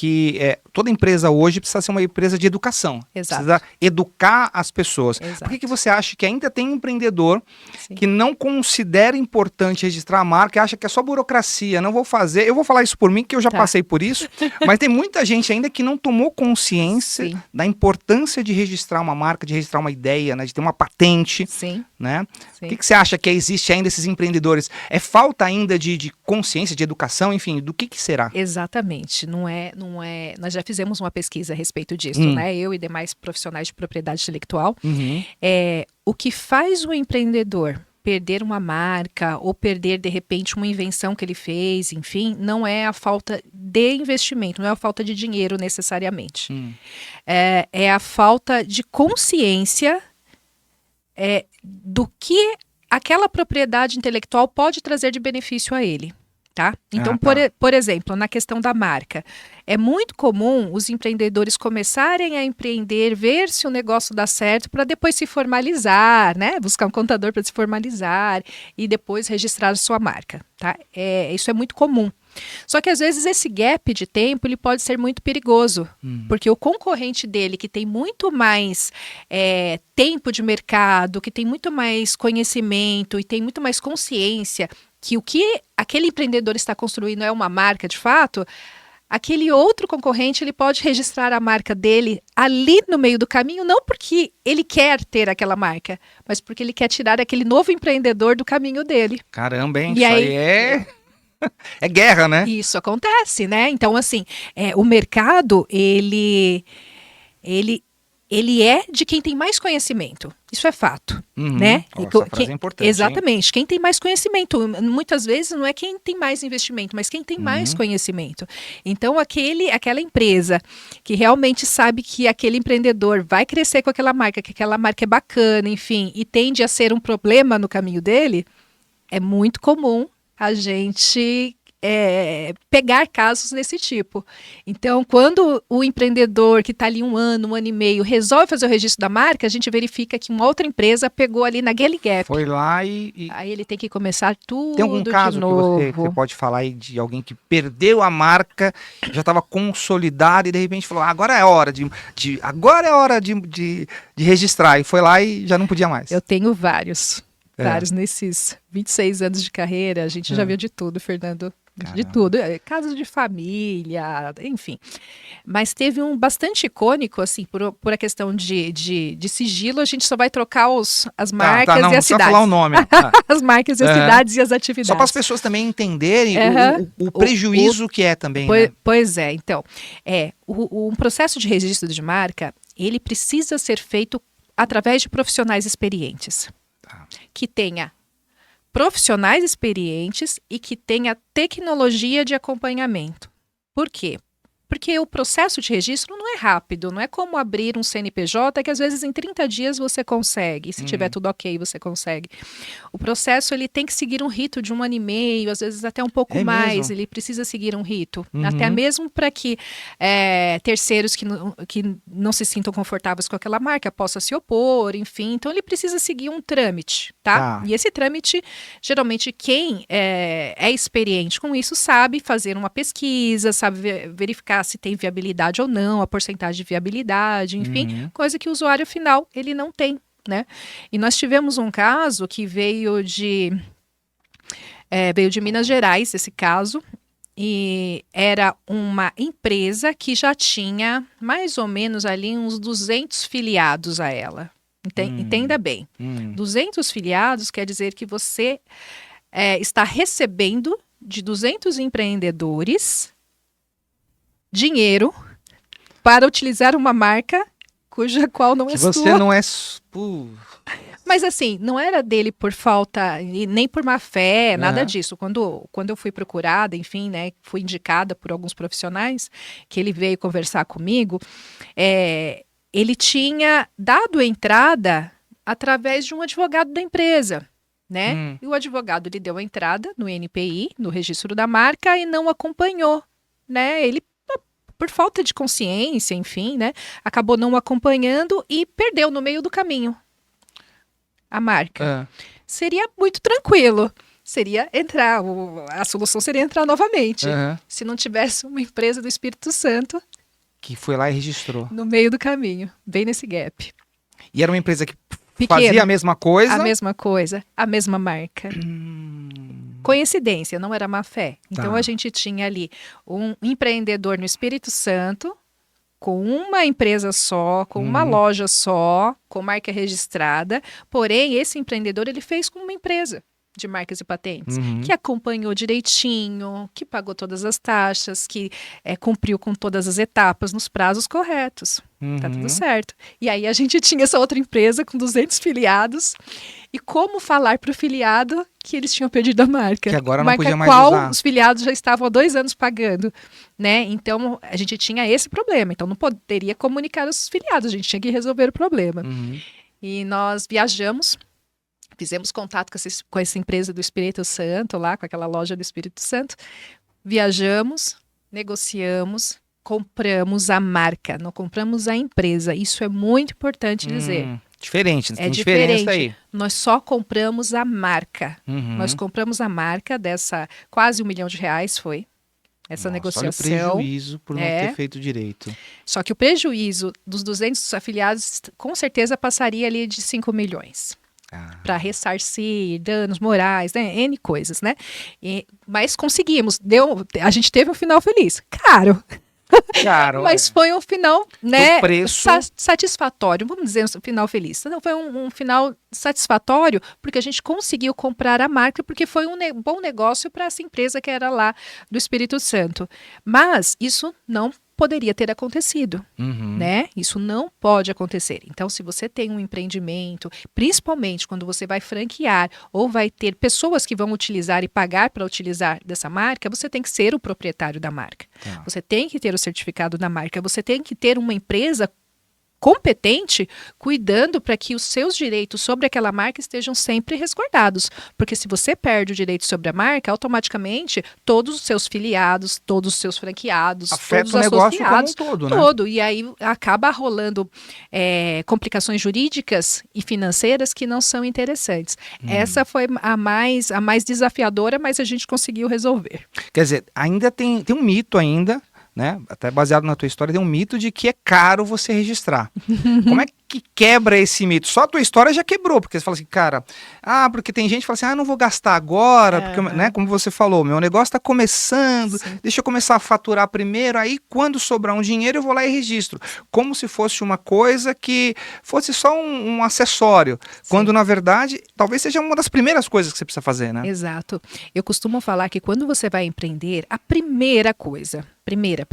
que toda empresa hoje precisa ser uma empresa de educação. Exato. Precisa educar as pessoas. Exato. Por que você acha que ainda tem empreendedor Sim. que não considera importante registrar a marca, acha que é só burocracia, não vou fazer. Eu vou falar isso por mim, que eu já passei por isso, mas tem muita gente ainda que não tomou consciência Sim. da importância de registrar uma marca, de registrar uma ideia, né, de ter uma patente. Sim. Né? Sim. O que você acha que existe ainda esses empreendedores? É falta ainda de consciência, de educação, enfim, do que será? Exatamente, não é, nós já fizemos uma pesquisa a respeito disso, né? Eu e demais profissionais de propriedade intelectual. O que faz o empreendedor perder uma marca ou perder, de repente, uma invenção que ele fez, enfim, não é a falta de investimento, não é a falta de dinheiro necessariamente. É a falta de consciência do que aquela propriedade intelectual pode trazer de benefício a ele. Tá? Então, por exemplo, na questão da marca, é muito comum os empreendedores começarem a empreender, ver se o negócio dá certo para depois se formalizar, né? Buscar um contador para se formalizar e depois registrar a sua marca. Tá? Isso é muito comum. Só que às vezes esse gap de tempo ele pode ser muito perigoso, porque o concorrente dele que tem muito mais tempo de mercado, que tem muito mais conhecimento e tem muito mais consciência que o que aquele empreendedor está construindo é uma marca de fato, aquele outro concorrente ele pode registrar a marca dele ali no meio do caminho, não porque ele quer ter aquela marca, mas porque ele quer tirar aquele novo empreendedor do caminho dele. Caramba, hein? Isso aí é guerra, né? Isso acontece, né? Então, assim, o mercado, ele é de quem tem mais conhecimento. Isso é fato, né? Essa frase é importante. Exatamente. Quem tem mais conhecimento. Muitas vezes não é quem tem mais investimento, mas quem tem mais conhecimento. Então, aquela empresa que realmente sabe que aquele empreendedor vai crescer com aquela marca, que aquela marca é bacana, enfim, e tende a ser um problema no caminho dele, é muito comum a gente pegar casos desse tipo. Então, quando o empreendedor que está ali um ano e meio resolve fazer o registro da marca, a gente verifica que uma outra empresa pegou ali naquele gap. Foi lá e... Aí ele tem que começar tudo de novo. Tem algum caso que você pode falar aí de alguém que perdeu a marca, já estava consolidada e de repente falou, agora é hora de registrar, e foi lá e já não podia mais? Eu tenho vários nesses 26 anos de carreira, a gente já viu de tudo, Fernando. Caramba. De tudo, casos de família, enfim. Mas teve um bastante icônico, assim, por a questão de sigilo, a gente só vai trocar as marcas e as cidades. Não falar o nome. As marcas e as cidades e as atividades. Só para as pessoas também entenderem o prejuízo que é também, né? Pois é, então, um processo de registro de marca, ele precisa ser feito através de profissionais experientes, que tenha profissionais experientes e que tenha tecnologia de acompanhamento. Por quê? Porque o processo de registro não é rápido, não é como abrir um CNPJ que às vezes em 30 dias você consegue, se tiver tudo ok você consegue. O processo ele tem que seguir um rito de 1 ano e meio, às vezes até um pouco mais, mesmo? Ele precisa seguir um rito, até mesmo para que terceiros que não se sintam confortáveis com aquela marca possam se opor, enfim, então ele precisa seguir um trâmite, tá? E esse trâmite, geralmente quem é experiente com isso sabe fazer uma pesquisa, sabe verificar se tem viabilidade ou não, a porcentagem de viabilidade, enfim, coisa que o usuário final ele não tem, né? E nós tivemos um caso que veio de Minas Gerais, esse caso, e era uma empresa que já tinha mais ou menos ali uns 200 filiados a ela. Entenda bem, 200 filiados quer dizer que você está recebendo de 200 empreendedores dinheiro para utilizar uma marca cuja qual não é sua. Você não é... Mas assim, não era dele por falta, nem por má fé, nada disso. Quando eu fui procurada, enfim, né, fui indicada por alguns profissionais, que ele veio conversar comigo, ele tinha dado entrada através de um advogado da empresa, né? E o advogado lhe deu a entrada no NPI, no registro da marca, e não acompanhou, né? Ele, por falta de consciência, enfim, né, acabou não acompanhando e perdeu no meio do caminho a marca. Seria muito tranquilo seria entrar, a solução seria entrar novamente. Se não tivesse uma empresa do Espírito Santo que foi lá e registrou. No meio do caminho, bem nesse gap. E era uma empresa que Pequena, fazia a mesma coisa? A mesma coisa, a mesma marca. Coincidência, não era má fé. Então a gente tinha ali um empreendedor no Espírito Santo, com uma empresa só, com uma loja só, com marca registrada. Porém, esse empreendedor ele fez com uma empresa de marcas e patentes, que acompanhou direitinho, que pagou todas as taxas, que cumpriu com todas as etapas nos prazos corretos. Tá tudo certo. E aí a gente tinha essa outra empresa com 200 filiados. E como falar para o filiado que eles tinham perdido a marca? Que agora não marca podia mais qual usar. Os filiados já estavam há 2 anos pagando, né? Então a gente tinha esse problema. Então não poderia comunicar os filiados, a gente tinha que resolver o problema. E nós viajamos. Fizemos contato com essa empresa do Espírito Santo, lá com aquela loja do Espírito Santo. Viajamos, negociamos, compramos a marca, não compramos a empresa. Isso é muito importante dizer. Diferente, tem diferença aí. Nós só compramos a marca. Nós compramos a marca dessa quase R$1 milhão foi. Essa negociação. Olha o prejuízo por não ter feito direito. Só que o prejuízo dos 200 afiliados com certeza passaria ali de 5 milhões. Para ressarcir danos morais, né? N coisas, né? Mas conseguimos. A gente teve um final feliz. Caro. Mas foi um final, né, satisfatório. Vamos dizer um final feliz. Não, foi um final satisfatório porque a gente conseguiu comprar a marca, porque foi um bom negócio para essa empresa que era lá do Espírito Santo. Mas isso não poderia ter acontecido, né? Isso não pode acontecer. Então, se você tem um empreendimento, principalmente quando você vai franquear ou vai ter pessoas que vão utilizar e pagar para utilizar dessa marca, você tem que ser o proprietário da marca. Você tem que ter o certificado da marca. Você tem que ter uma empresa competente, cuidando para que os seus direitos sobre aquela marca estejam sempre resguardados. Porque se você perde o direito sobre a marca, automaticamente todos os seus filiados, todos os seus franqueados, afeta todos o os negócio associados, como um todo, né? E aí acaba rolando complicações jurídicas e financeiras que não são interessantes. Essa foi a mais desafiadora, mas a gente conseguiu resolver. Quer dizer, ainda tem um mito ainda, né? Até baseado na tua história, tem um mito de que é caro você registrar. Como é que quebra esse mito? Só a tua história já quebrou, porque você fala assim, cara, porque tem gente que fala assim, não vou gastar agora, porque, né, como você falou, meu negócio está começando, deixa eu começar a faturar primeiro, aí quando sobrar um dinheiro eu vou lá e registro. Como se fosse uma coisa que fosse só um acessório, quando na verdade, talvez seja uma das primeiras coisas que você precisa fazer, né? Exato. Eu costumo falar que quando você vai empreender, a primeira coisa, primeira,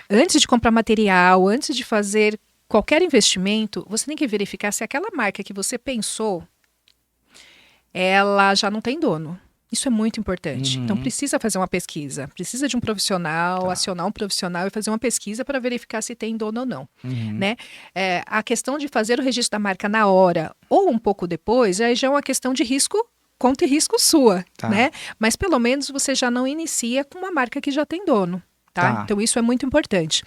antes de comprar material, antes de fazer qualquer investimento, você tem que verificar se aquela marca que você pensou, ela já não tem dono. Isso é muito importante. Então, precisa fazer uma pesquisa. Precisa de um profissional, acionar um profissional e fazer uma pesquisa para verificar se tem dono ou não. Né? A questão de fazer o registro da marca na hora ou um pouco depois, aí já é uma questão de risco, conta e risco sua. Né? Mas, pelo menos, você já não inicia com uma marca que já tem dono. Então isso é muito importante.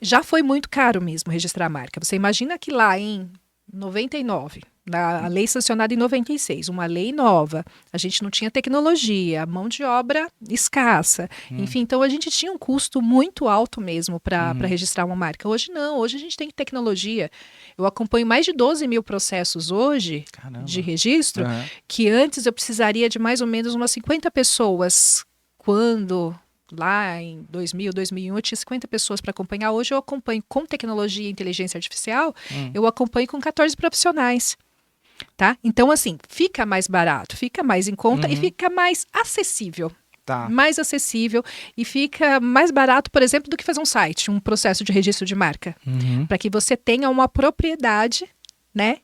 Já foi muito caro mesmo registrar a marca. Você imagina que lá em 99, a lei sancionada em 96, uma lei nova, a gente não tinha tecnologia, mão de obra escassa, enfim, então a gente tinha um custo muito alto mesmo para registrar uma marca. Hoje não, hoje a gente tem tecnologia. Eu acompanho mais de 12 mil processos hoje de registro, que antes eu precisaria de mais ou menos umas 50 pessoas quando... Lá em 2000, 2001, eu tinha 50 pessoas para acompanhar. Hoje eu acompanho com tecnologia e inteligência artificial, eu acompanho com 14 profissionais. Então, assim, fica mais barato, fica mais em conta e fica mais acessível. Mais acessível e fica mais barato, por exemplo, do que fazer um site, um processo de registro de marca. Para que você tenha uma propriedade, né?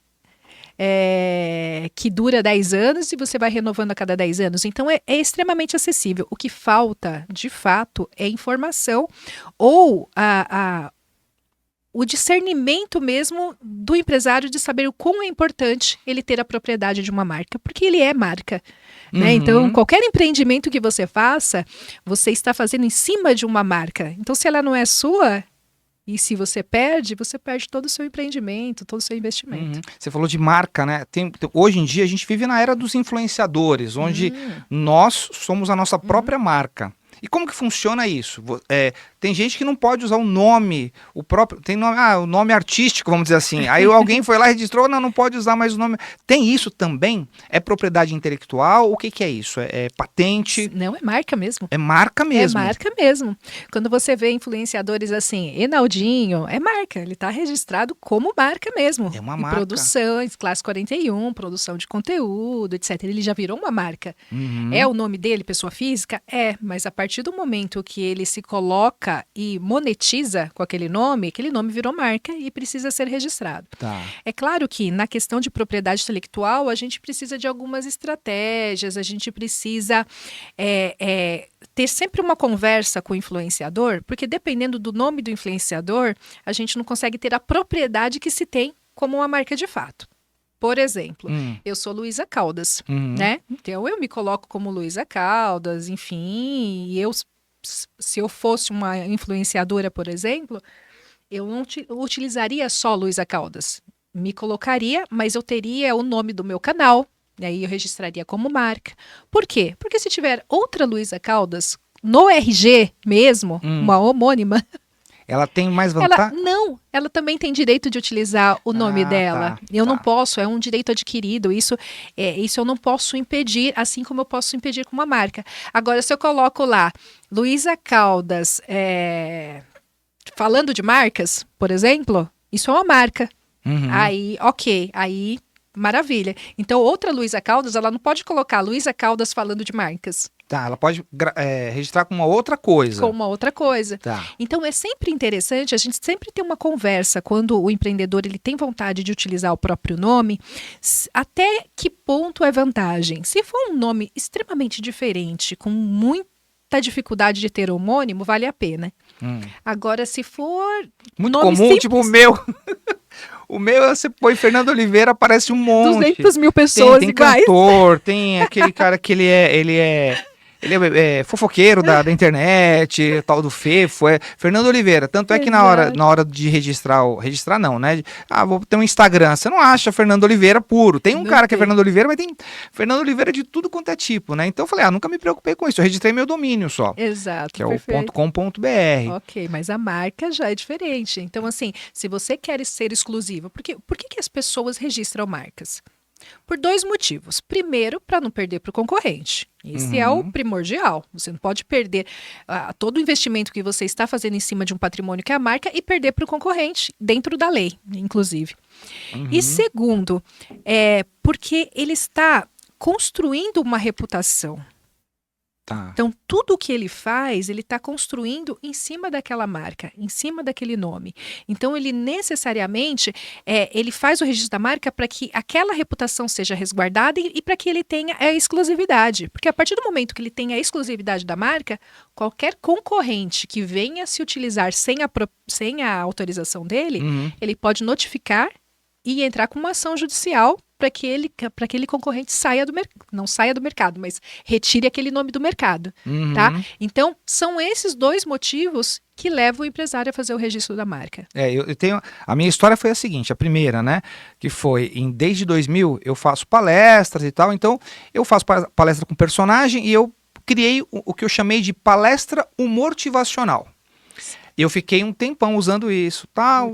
Que dura 10 anos e você vai renovando a cada 10 anos. Então, é extremamente acessível. O que falta, de fato, é informação ou o discernimento mesmo do empresário de saber o quão é importante ele ter a propriedade de uma marca, porque ele é marca. Né? Então, qualquer empreendimento que você faça, você está fazendo em cima de uma marca. Então, se ela não é sua... E se você perde todo o seu empreendimento, todo o seu investimento. Você falou de marca, né? Hoje em dia a gente vive na era dos influenciadores, onde nós somos a nossa própria marca. E como que funciona isso? Tem gente que não pode usar o nome, o nome artístico, vamos dizer assim. Aí alguém foi lá e registrou, não pode usar mais o nome. Tem isso também? É propriedade intelectual? O que é isso? É patente? Não, é marca mesmo. É marca mesmo? É marca mesmo. Quando você vê influenciadores assim, Enaldinho, é marca. Ele está registrado como marca mesmo. É uma e marca. Produções, classe 41, produção de conteúdo, etc. Ele já virou uma marca. É o nome dele, pessoa física? É, mas a partir do momento que ele se coloca e monetiza com aquele nome virou marca e precisa ser registrado. Tá. É claro que na questão de propriedade intelectual, a gente precisa de algumas estratégias, a gente precisa ter sempre uma conversa com o influenciador, porque dependendo do nome do influenciador, a gente não consegue ter a propriedade que se tem como uma marca de fato. Por exemplo, eu sou Luísa Caldas, né? Então, eu me coloco como Luísa Caldas, enfim, e se eu fosse uma influenciadora, por exemplo, eu não utilizaria só Luísa Caldas. Me colocaria, mas eu teria o nome do meu canal, e aí eu registraria como marca. Por quê? Porque se tiver outra Luísa Caldas, no RG mesmo, uma homônima... Ela tem mais vantagem? Ela também tem direito de utilizar o nome dela. Eu não posso, é um direito adquirido. Isso eu não posso impedir, assim como eu posso impedir com uma marca. Agora, se eu coloco lá, Luísa Caldas, falando de marcas, por exemplo, isso é uma marca. Aí, ok, aí maravilha. Então, outra Luísa Caldas, ela não pode colocar Luísa Caldas falando de marcas. Tá, ela pode registrar com uma outra coisa. Com uma outra coisa. Tá. Então, é sempre interessante, a gente sempre tem uma conversa quando o empreendedor ele tem vontade de utilizar o próprio nome, até que ponto é vantagem. Se for um nome extremamente diferente, com muita dificuldade de ter homônimo, vale a pena. Agora, se for muito nome comum, simples, tipo o meu... O meu, você põe Fernando Oliveira, aparece um monte. 200 mil pessoas tem iguais. Cantor, tem aquele cara que ele é fofoqueiro da internet, tal do Fefo, Fernando Oliveira. Tanto é que na hora de registrar não, né? Vou ter um Instagram. Você não acha Fernando Oliveira puro. Tem um cara que é Fernando Oliveira, mas tem Fernando Oliveira de tudo quanto é tipo, né? Então eu falei, nunca me preocupei com isso. Eu registrei meu domínio só. Exato. Que é perfeito. o .com.br. Ok, mas a marca já é diferente. Então, assim, se você quer ser exclusivo, por que as pessoas registram marcas? Por 2 motivos. Primeiro, para não perder para o concorrente. Esse é o primordial. Você não pode perder todo o investimento que você está fazendo em cima de um patrimônio que é a marca e perder para o concorrente, dentro da lei, inclusive. E segundo, porque ele está construindo uma reputação. Tá. Então, tudo o que ele faz, ele está construindo em cima daquela marca, em cima daquele nome. Então, ele necessariamente, ele faz o registro da marca para que aquela reputação seja resguardada e para que ele tenha a exclusividade. Porque a partir do momento que ele tem a exclusividade da marca, qualquer concorrente que venha se utilizar sem a autorização dele, ele pode notificar e entrar com uma ação judicial para que aquele concorrente não saia do mercado, mas retire aquele nome do mercado, tá? Então, são esses 2 motivos que levam o empresário a fazer o registro da marca. A minha história foi a seguinte, a primeira, né, que foi, desde 2000, eu faço palestras e tal, então eu faço palestra com personagem e eu criei o que eu chamei de palestra humor-motivacional. Eu fiquei um tempão usando isso, tal.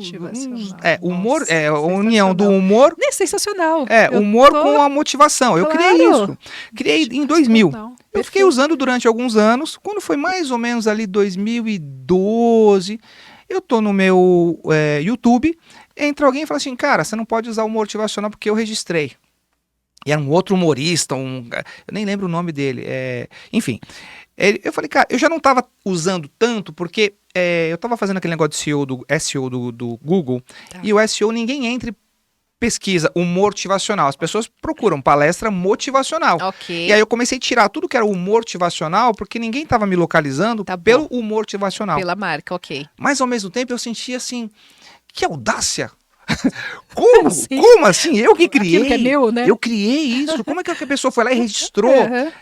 Humor, a união do humor. É sensacional. Humor com a motivação. Eu criei isso. Criei em 2000. Eu fiquei usando durante alguns anos. Quando foi mais ou menos ali 2012, eu tô no meu YouTube, entra alguém e fala assim, cara, você não pode usar o humor motivacional porque eu registrei. E era um outro humorista, eu nem lembro o nome dele. Enfim, eu falei, cara, eu já não estava usando tanto porque eu estava fazendo aquele negócio de SEO do Google, e o SEO ninguém entra e pesquisa humor motivacional. As pessoas procuram palestra motivacional. Okay. E aí eu comecei a tirar tudo que era humor motivacional porque ninguém estava me localizando pelo humor motivacional. Pela marca, ok. Mas ao mesmo tempo eu sentia assim, que audácia! Como assim? Eu que criei. Aquilo que é meu, né? Eu criei isso. Como é que a pessoa foi lá e registrou?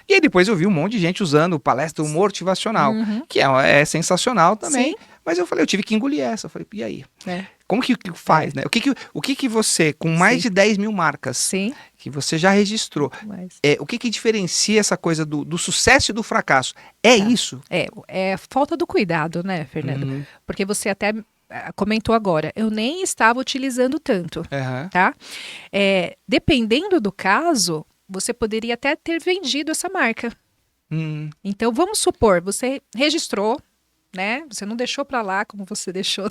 E aí depois eu vi um monte de gente usando palestra humor motivacional, que é sensacional também. Sim. Mas eu falei, eu tive que engolir essa. Eu falei, e aí? É. Como que faz, né? O que você, com mais de 10 mil marcas Sim. que você já registrou, Mas... o que diferencia essa coisa do sucesso e do fracasso? É isso? É falta do cuidado, né, Fernando? Porque você até comentou agora, eu nem estava utilizando tanto, tá? Dependendo do caso, você poderia até ter vendido essa marca. Então, vamos supor, você registrou, né? Você não deixou para lá como você deixou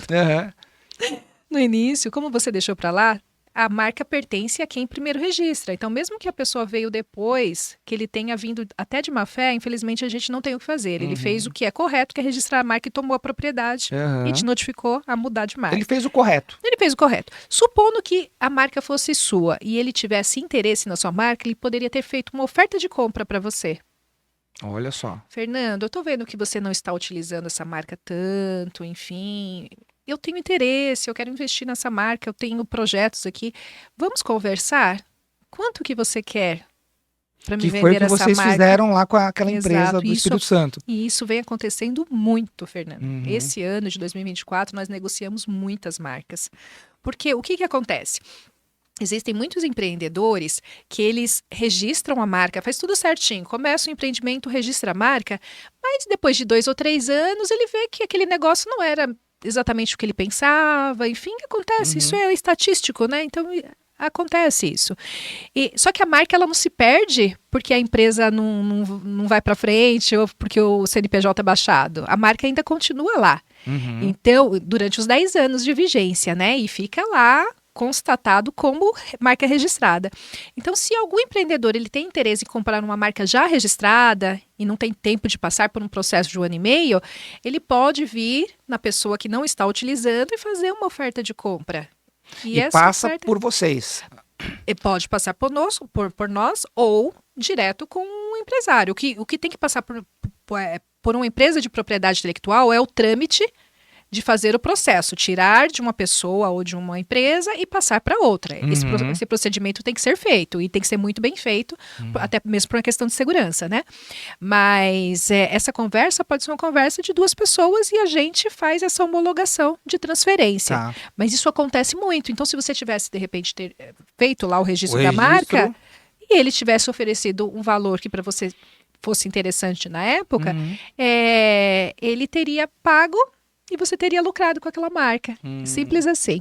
no início, como você deixou para lá, a marca pertence a quem primeiro registra. Então, mesmo que a pessoa veio depois, que ele tenha vindo até de má fé, infelizmente a gente não tem o que fazer. Ele fez o que é correto, que é registrar a marca e tomou a propriedade e te notificou a mudar de marca. Ele fez o correto. Ele fez o correto. Supondo que a marca fosse sua e ele tivesse interesse na sua marca, ele poderia ter feito uma oferta de compra para você. Olha só. Fernando, eu tô vendo que você não está utilizando essa marca tanto, enfim... Eu tenho interesse, eu quero investir nessa marca, eu tenho projetos aqui. Vamos conversar? Quanto que você quer para me vender essa marca? Que foi o que vocês fizeram lá com aquela empresa do Espírito Santo. E isso vem acontecendo muito, Fernando. Esse ano de 2024, nós negociamos muitas marcas. Porque o que acontece? Existem muitos empreendedores que eles registram a marca, faz tudo certinho, começa o empreendimento, registra a marca, mas depois de 2 ou 3 anos ele vê que aquele negócio não era exatamente o que ele pensava, enfim, acontece, isso é estatístico, né? Então, acontece isso. Só que a marca, ela não se perde porque a empresa não vai para frente ou porque o CNPJ é baixado. A marca ainda continua lá. Então, durante os 10 anos de vigência, né? E fica lá constatado como marca registrada. Então, se algum empreendedor ele tem interesse em comprar uma marca já registrada e não tem tempo de passar por um processo de 1 ano e meio, ele pode vir na pessoa que não está utilizando e fazer uma oferta de compra. E passa por vocês. Pode passar por nós ou direto com o empresário. O que tem que passar por uma empresa de propriedade intelectual é o trâmite de fazer o processo, tirar de uma pessoa ou de uma empresa e passar para outra. Esse procedimento tem que ser feito e tem que ser muito bem feito, até mesmo por uma questão de segurança, né? Mas essa conversa pode ser uma conversa de 2 pessoas e a gente faz essa homologação de transferência. Tá. Mas isso acontece muito. Então, se você tivesse, de repente, feito lá o registro da marca e ele tivesse oferecido um valor que para você fosse interessante na época, ele teria pago e você teria lucrado com aquela marca. Simples assim.